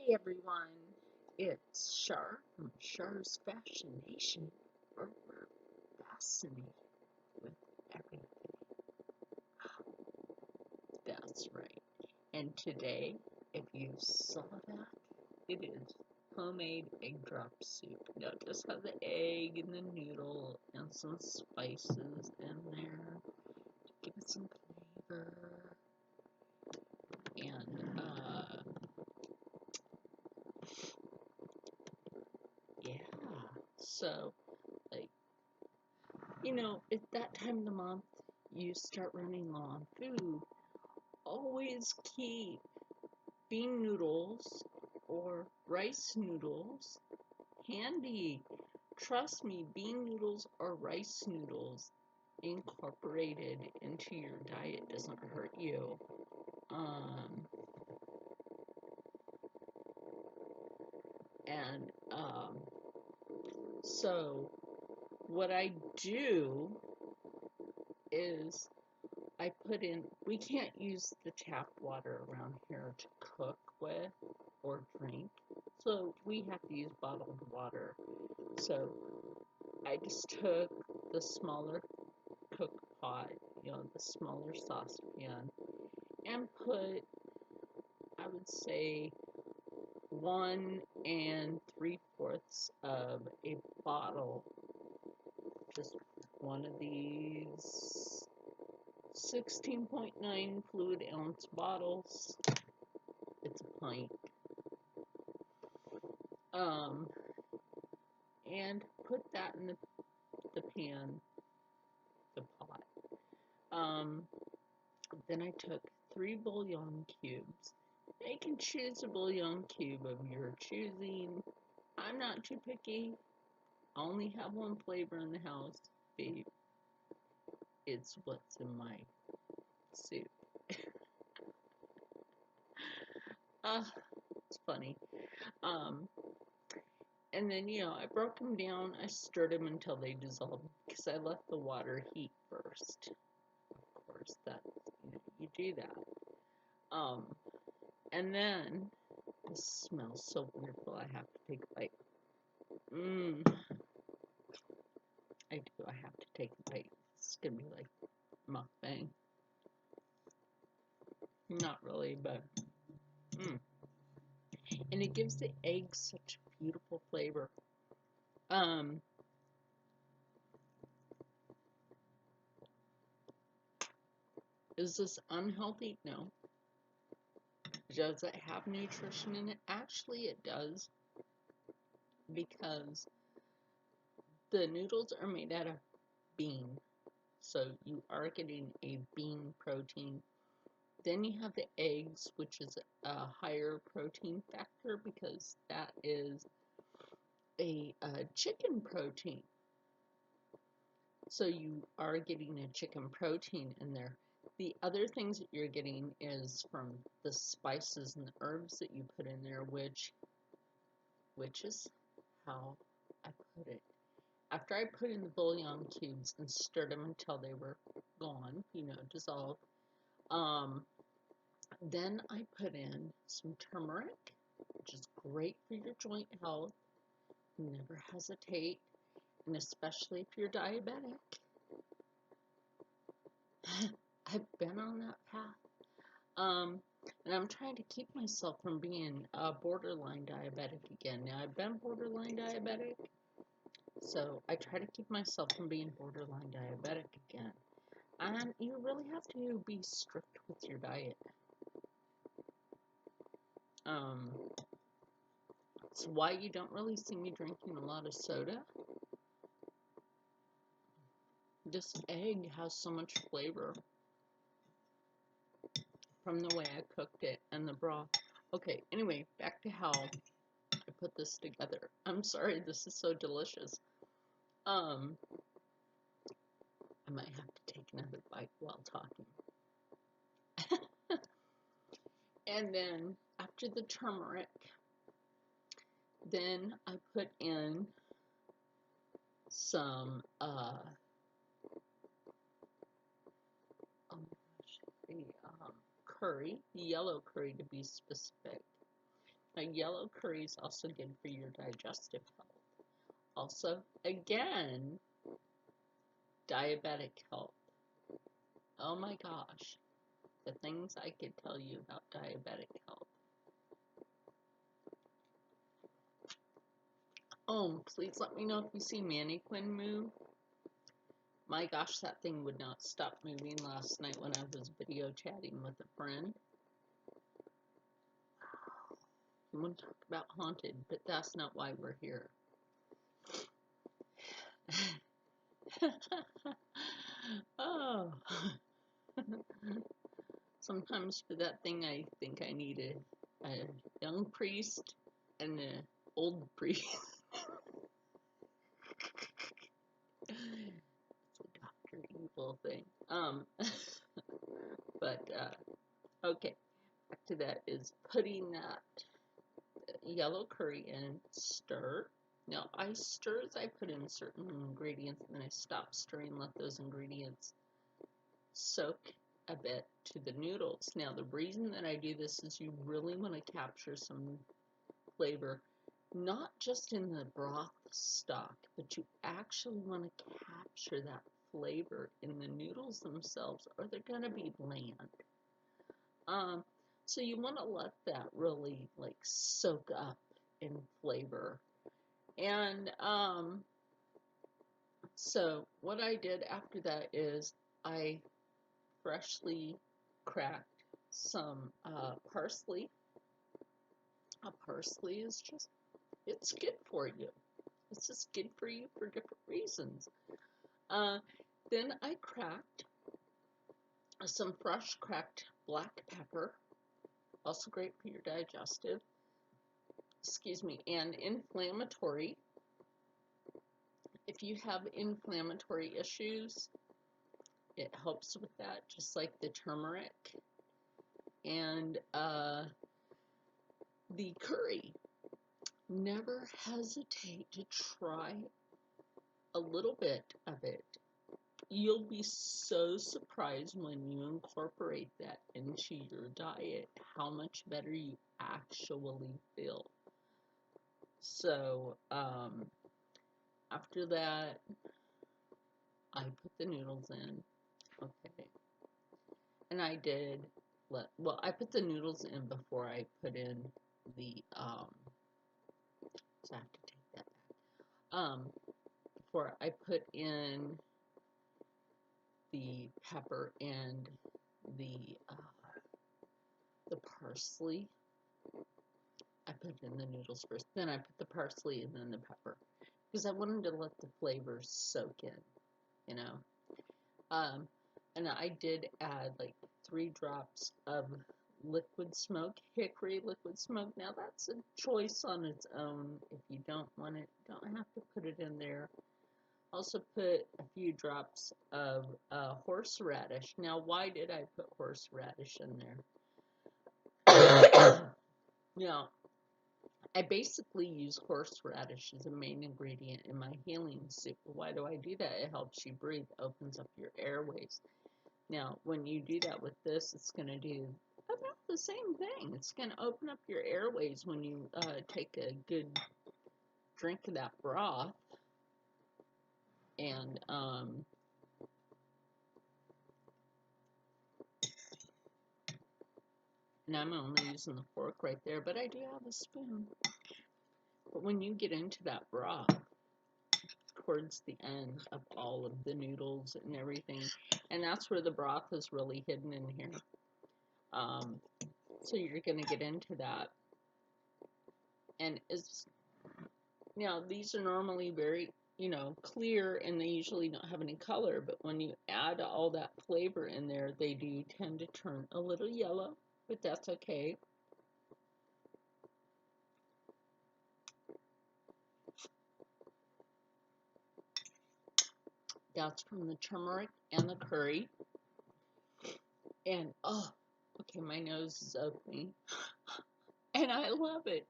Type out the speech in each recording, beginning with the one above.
Hey everyone, it's Shar from Shar's Fascination, where we're fascinated with everything. That's right. And today, if you saw that, it is homemade egg drop soup. Now just have the egg and the noodle and some spices in there to give it some flavor. And yeah, so like at that time of the month, you start running low on food. Always keep bean noodles or rice noodles handy. Trust me, bean noodles or rice noodles incorporated into your diet doesn't hurt you. Um, and so what I do is we can't use the tap water around here to cook with or drink, so we have to use bottled water. So I just took the smaller cook pot, the smaller saucepan, and put, I would say, 1 3/4 of a bottle, just one of these 16.9 fluid ounce bottles. It's a pint. Um, and put that in the pan, the pot. Then I took 3 bouillon cubes. You can choose a bouillon cube of your choosing. I'm not too picky. I only have one flavor in the house, babe. It's what's in my soup. uh, it's funny. Um, and then, I broke them down. I stirred them until they dissolved because I left the water heat first. Of course, you do that. And then, this smells so wonderful. I have to take a bite. I do. I have to take a bite. It's gonna be like mukbang. Not really, but and it gives the eggs such beautiful flavor. Is this unhealthy? No. Does it have nutrition in it? Actually, it does, because the noodles are made out of bean, so you are getting a bean protein. Then you have the eggs, which is a higher protein factor because that is a chicken protein. So you are getting a chicken protein in there. The other things that you're getting is from the spices and the herbs that you put in there, which is how I put it. After I put in the bouillon cubes and stirred them until they were gone, dissolved, then I put in some turmeric, which is great for your joint health. Never hesitate, and especially if you're diabetic. I've been on that path. And I'm trying to keep myself from being borderline diabetic again. Now, I've been borderline diabetic, so I try to keep myself from being borderline diabetic again. And you really have to be strict with your diet. It's why you don't really see me drinking a lot of soda. This egg has so much flavor from the way I cooked it and the broth. Okay, anyway, back to how I put this together. I'm sorry, this is so delicious. I might have to take another bite while talking. And then, after the turmeric, then I put in some, curry, yellow curry to be specific. A yellow curry is also good for your digestive health. Also, again, diabetic health. Oh my gosh, the things I could tell you about diabetic health. Oh, please let me know if you see Mannequin move. My gosh, that thing would not stop moving last night when I was video chatting with a friend. I want to talk about haunted, but that's not why we're here. Oh. Sometimes for that thing, I think I need a young priest and an old priest. It's a Dr. Evil thing. But, okay. Back to that is putting that yellow curry in, stir. Now, I stir as I put in certain ingredients, and then I stop stirring, let those ingredients soak a bit to the noodles. Now, the reason that I do this is you really want to capture some flavor, not just in the broth stock, but you actually want to capture that flavor in the noodles themselves, or they're going to be bland. So you want to let that really like soak up in flavor. And so what I did after that is I freshly cracked some parsley. Parsley is just, it's good for you. It's just good for you for different reasons. Then I cracked some fresh cracked black pepper, also great for your digestive, and inflammatory. If you have inflammatory issues, it helps with that, just like the turmeric and the curry. Never hesitate to try a little bit of it. You'll be so surprised when you incorporate that into your diet, how much better you actually feel. So, after that, I put the noodles in, okay, and I put the noodles in before I put in the, so I have to take that back, before I put in the pepper and the parsley. I put in the noodles first, then I put the parsley and then the pepper, because I wanted to let the flavors soak in, you know. And I did add like 3 drops of liquid smoke, hickory liquid smoke. Now that's a choice on its own. If you don't want it, don't have to put it in there. Also put a few drops of horseradish. Now, why did I put horseradish in there? Now, I basically use horseradish as a main ingredient in my healing soup. Why do I do that? It helps you breathe, opens up your airways. Now, when you do that with this, it's going to do about the same thing. It's going to open up your airways when you take a good drink of that broth. And I'm only using the fork right there, but I do have a spoon. But when you get into that broth, towards the end of all of the noodles and everything, and that's where the broth is really hidden in here. So you're going to get into that. And now these are normally very, clear, and they usually don't have any color, but when you add all that flavor in there, they do tend to turn a little yellow, but that's okay. That's from the turmeric and the curry. And, oh, okay, my nose is opening. And I love it.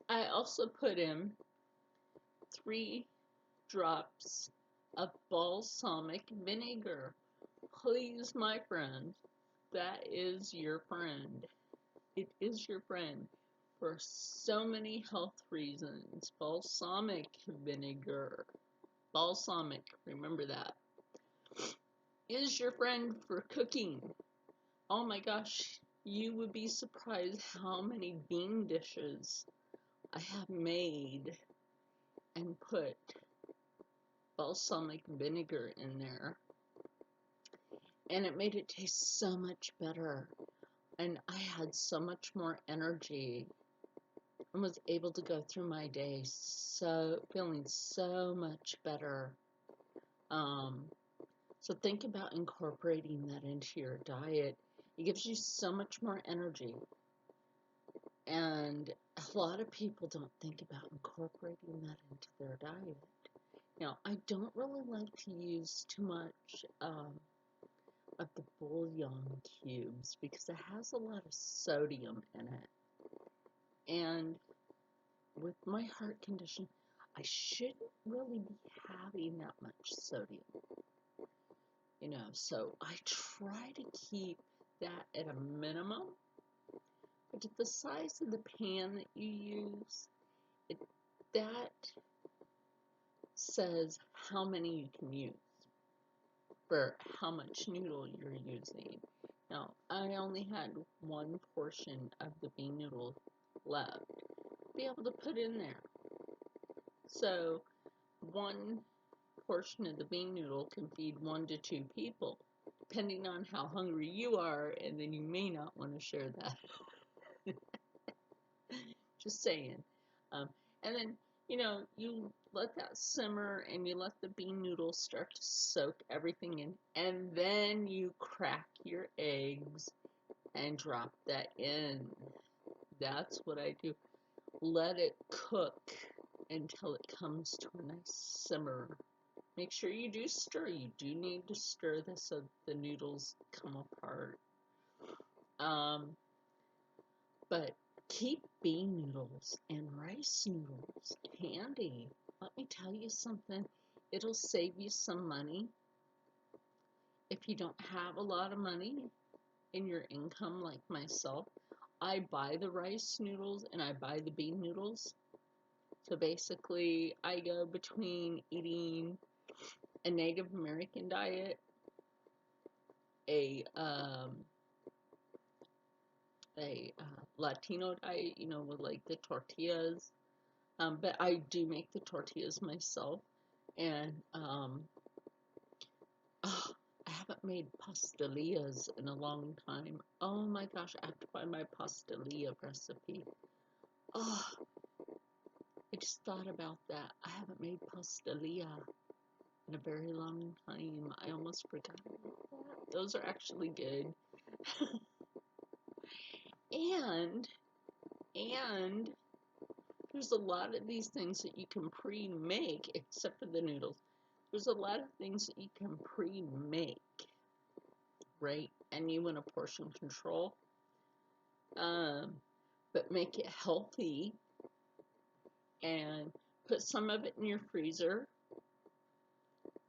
I also put in 3 drops of balsamic vinegar. Please, my friend, that is your friend. It is your friend. for so many health reasons. Balsamic vinegar, balsamic, remember that, is your friend for cooking. Oh my gosh, you would be surprised how many bean dishes I have made and put balsamic vinegar in there, and it made it taste so much better, and I had so much more energy and was able to go through my day so feeling so much better. So think about incorporating that into your diet. It gives you so much more energy, and a lot of people don't think about incorporating that into their diet. Now, I don't really like to use too much of the bouillon cubes because it has a lot of sodium in it. And with my heart condition, I shouldn't really be having that much sodium. So I try to keep that at a minimum. But at the size of the pan that you use, that says how many you can use for how much noodle you're using. Now, I only had one portion of the bean noodle left to be able to put in there. So, one portion of the bean noodle can feed 1 to 2 people, depending on how hungry you are, and then you may not want to share that. Just saying. And then, you let that simmer and you let the bean noodles start to soak everything in, and then you crack your eggs and drop that in. That's what I do. Let it cook until it comes to a nice simmer. Make sure you do stir. You do need to stir this so the noodles come apart. But keep bean noodles and rice noodles handy. Let me tell you something. It'll save you some money. If you don't have a lot of money in your income like myself, I buy the rice noodles and I buy the bean noodles. So basically, I go between eating a Native American diet, a Latino diet, with like the tortillas. But I do make the tortillas myself, and oh, I haven't made pastillas in a long time. Oh my gosh, I have to find my pastilla recipe. Oh, I just thought about that. I haven't made pastilla in a very long time. I almost forgot about that. Those are actually good. and there's a lot of these things that you can pre-make, except for the noodles. There's a lot of things that you can pre-make, right? And you want to portion control, but make it healthy and put some of it in your freezer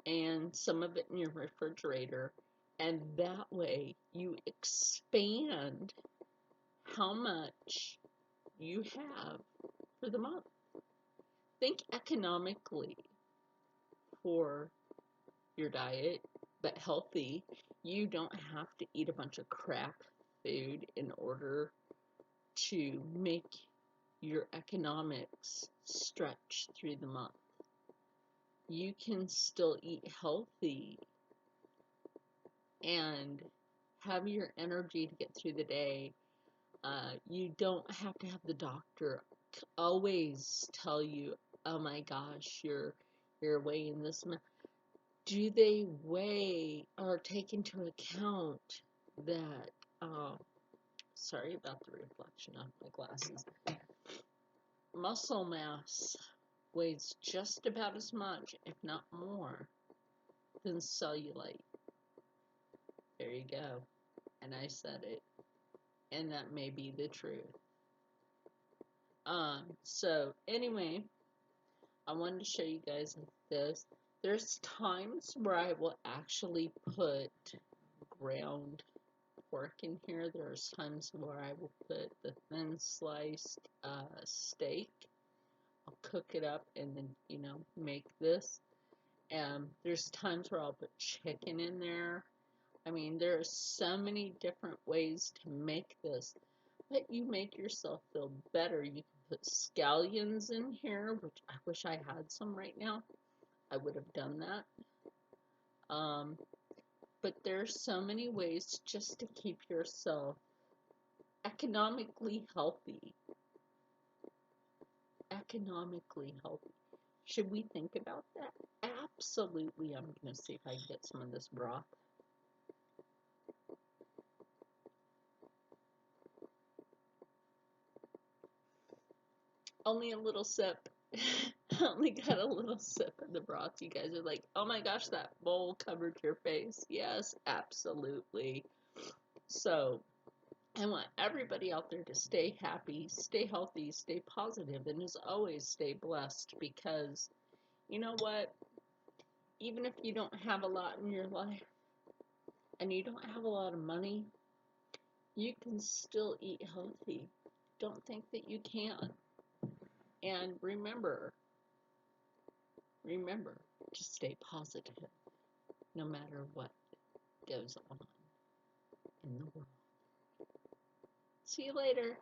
and some of it in your refrigerator, and that way you expand how much you have for the month. Think economically for your diet, but healthy. You don't have to eat a bunch of crap food in order to make your economics stretch through the month. You can still eat healthy and have your energy to get through the day. You don't have to have the doctor always tell you, oh my gosh, you're weighing this much. Do they weigh or take into account that, sorry about the reflection on my glasses, muscle mass weighs just about as much, if not more, than cellulite? There you go. And I said it. And that may be the truth. So anyway, I wanted to show you guys this. There's times where I will actually put ground pork in here. There's times where I will put the thin sliced steak. I'll cook it up and then, make this. And there's times where I'll put chicken in there. I mean, there are so many different ways to make this, but you make yourself feel better. You can put scallions in here, which I wish I had some right now. I would have done that. But there's so many ways just to keep yourself economically healthy. Economically healthy. Should we think about that? Absolutely. I'm going to see if I can get some of this broth. Only a little sip. Only got a little sip of the broth. You guys are like, oh my gosh, that bowl covered your face. Yes, absolutely. So, I want everybody out there to stay happy, stay healthy, stay positive, and as always, stay blessed, because you know what? Even if you don't have a lot in your life and you don't have a lot of money, you can still eat healthy. Don't think that you can't. And remember to stay positive no matter what goes on in the world. See you later.